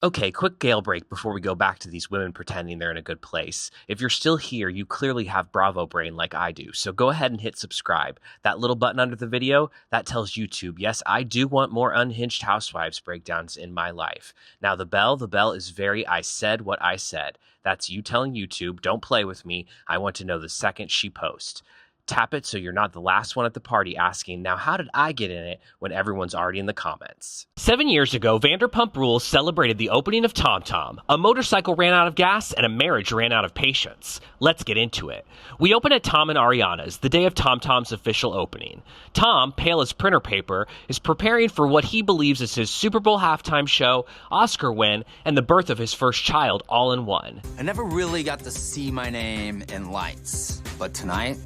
Okay, quick Gale break before we go back to these women pretending they're in a good place. If you're still here, you clearly have Bravo brain like I do, so go ahead and hit subscribe. That little button under the video, that tells YouTube, yes, I do want more unhinged housewives breakdowns in my life. Now the bell is very I said what I said. That's you telling YouTube, don't play with me, I want to know the second she posts. Tap it so you're not the last one at the party asking, now how did I get in it when everyone's already in the comments? 7 years ago, Vanderpump Rules celebrated the opening of TomTom. A motorcycle ran out of gas and a marriage ran out of patience. Let's get into it. We open at Tom and Ariana's, the day of TomTom's official opening. Tom, pale as printer paper, is preparing for what he believes is his Super Bowl halftime show, Oscar win, and the birth of his first child all in one. I never really got to see my name in lights, but tonight,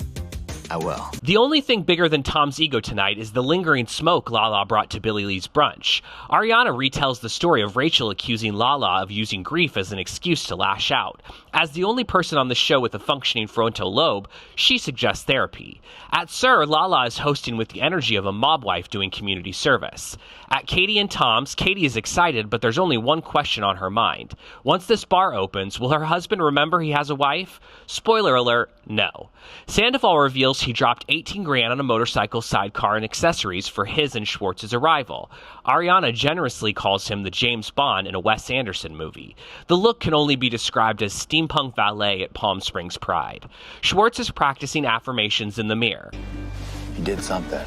I will. The only thing bigger than Tom's ego tonight is the lingering smoke Lala brought to Billy Lee's brunch. Ariana retells the story of Rachel accusing Lala of using grief as an excuse to lash out. As the only person on the show with a functioning frontal lobe, she suggests therapy. At Sir, Lala is hosting with the energy of a mob wife doing community service. At Katie and Tom's, Katie is excited, but there's only one question on her mind. Once this bar opens, will her husband remember he has a wife? Spoiler alert, no. Sandoval reveals he dropped 18 grand on a motorcycle, sidecar, and accessories for his and Schwartz's arrival. Ariana generously calls him the James Bond in a Wes Anderson movie. The look can only be described as steampunk valet at Palm Springs Pride. Schwartz is practicing affirmations in the mirror. You did something.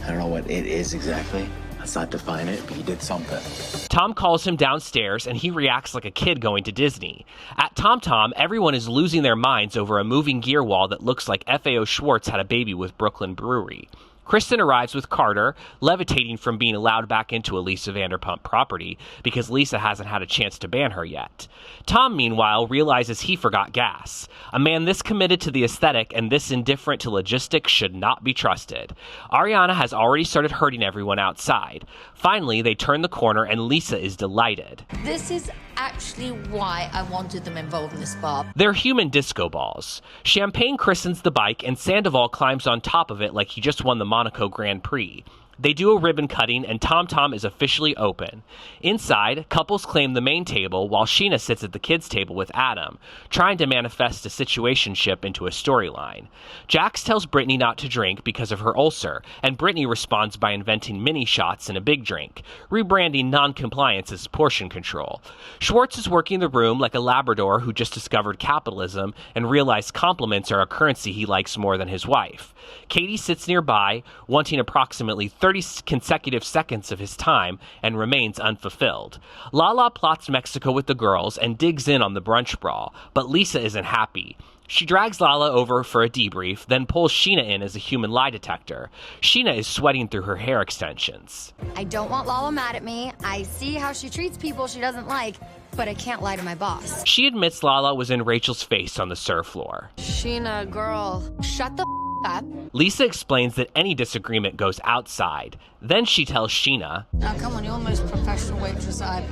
I don't know what it is exactly. Let's not define it, but you did something. Tom calls him downstairs, and he reacts like a kid going to Disney. At TomTom, everyone is losing their minds over a moving gear wall that looks like FAO Schwartz had a baby with Brooklyn Brewery. Kristen arrives with Carter, levitating from being allowed back into a Lisa Vanderpump property because Lisa hasn't had a chance to ban her yet. Tom, meanwhile, realizes he forgot gas. A man this committed to the aesthetic and this indifferent to logistics should not be trusted. Ariana has already started hurting everyone outside. Finally, they turn the corner and Lisa is delighted. This is actually why I wanted them involved in this bar. They're human disco balls. Champagne christens the bike and Sandoval climbs on top of it like he just won the Monaco Grand Prix. They do a ribbon cutting and TomTom is officially open. Inside, couples claim the main table while Scheana sits at the kids' table with Adam, trying to manifest a situationship into a storyline. Jax tells Brittany not to drink because of her ulcer, and Brittany responds by inventing mini shots in a big drink, rebranding non-compliance as portion control. Schwartz is working the room like a Labrador who just discovered capitalism and realized compliments are a currency he likes more than his wife. Katie sits nearby, wanting approximately 30 consecutive seconds of his time and remains unfulfilled. Lala plots Mexico with the girls and digs in on the brunch brawl, but Lisa isn't happy. She drags Lala over for a debrief, then pulls Scheana in as a human lie detector. Scheana is sweating through her hair extensions. I don't want Lala mad at me. I see how she treats people she doesn't like, but I can't lie to my boss. She admits Lala was in Rachel's face on the surf floor. Scheana, girl, shut the up. Lisa explains that any disagreement goes outside. Then she tells Scheana, Now come on, you're the most professional waitress I've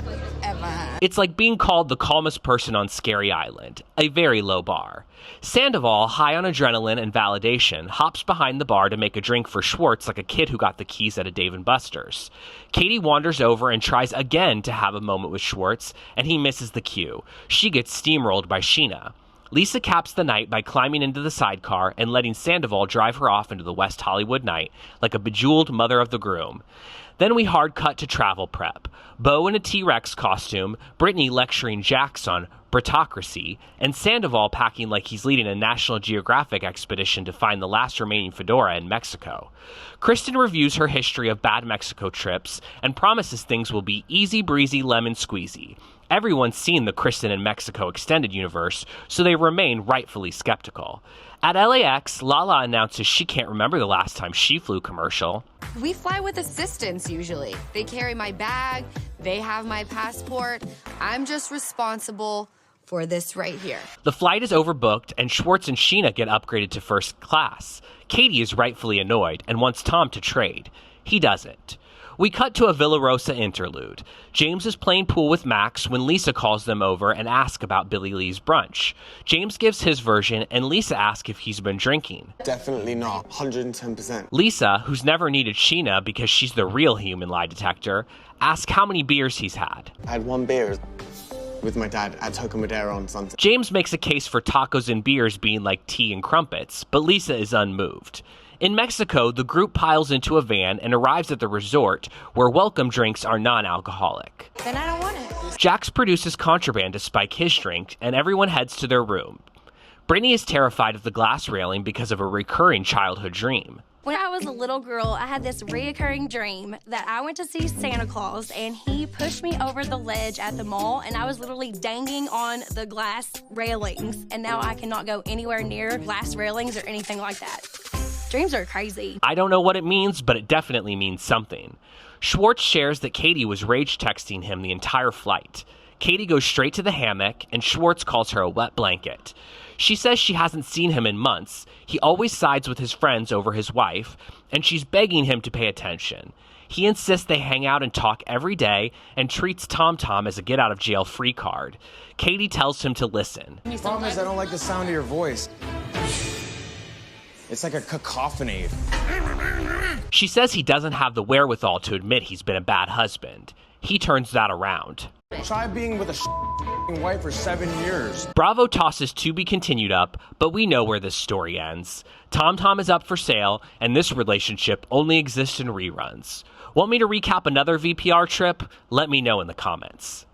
ever had. it's like being called the calmest person on Scary Island, a very low bar. Sandoval, high on adrenaline and validation, hops behind the bar to make a drink for Schwartz like a kid who got the keys at a Dave & Buster's. Katie wanders over and tries again to have a moment with Schwartz, and he misses the cue. She gets steamrolled by Scheana. Lisa caps the night by climbing into the sidecar and letting Sandoval drive her off into the West Hollywood night like a bejeweled mother of the groom. Then we hard cut to travel prep. Beau in a T-Rex costume, Brittany lecturing Jax on britchocracy, and Sandoval packing like he's leading a National Geographic expedition to find the last remaining fedora in Mexico. Kristen reviews her history of bad Mexico trips and promises things will be easy breezy lemon squeezy. Everyone's seen the Kristen in Mexico extended universe, so they remain rightfully skeptical. At LAX, Lala announces she can't remember the last time she flew commercial. We fly with assistants usually. They carry my bag, they have my passport. I'm just responsible for this right here. The flight is overbooked, and Schwartz and Scheana get upgraded to first class. Katie is rightfully annoyed and wants Tom to trade. He doesn't. We cut to a Villa Rosa interlude. James is playing pool with Max when Lisa calls them over and asks about Billy Lee's brunch. James gives his version, and Lisa asks if he's been drinking. Definitely not. 110%. Lisa, who's never needed Scheana because she's the real human lie detector, asks how many beers he's had. I had 1 beer with my dad at Toca Madera on Sunday. James makes a case for tacos and beers being like tea and crumpets, but Lisa is unmoved. In Mexico, the group piles into a van and arrives at the resort, where welcome drinks are non-alcoholic. Then I don't want it. Jax produces contraband to spike his drink, and everyone heads to their room. Brittany is terrified of the glass railing because of a recurring childhood dream. When I was a little girl, I had this reoccurring dream that I went to see Santa Claus and he pushed me over the ledge at the mall and I was literally dangling on the glass railings, and now I cannot go anywhere near glass railings or anything like that. Dreams are crazy. I don't know what it means, but it definitely means something. Schwartz shares that Katie was rage texting him the entire flight. Katie goes straight to the hammock, and Schwartz calls her a wet blanket. She says she hasn't seen him in months. He always sides with his friends over his wife, and she's begging him to pay attention. He insists they hang out and talk every day and treats TomTom as a get-out-of-jail-free card. Katie tells him to listen. The problem is I don't like the sound of your voice. It's like a cacophony. She says he doesn't have the wherewithal to admit he's been a bad husband. He turns that around. Try being with a wife for 7 years. Bravo tosses to be continued up, but we know where this story ends. TomTom is up for sale, and this relationship only exists in reruns. Want me to recap another VPR trip? Let me know in the comments.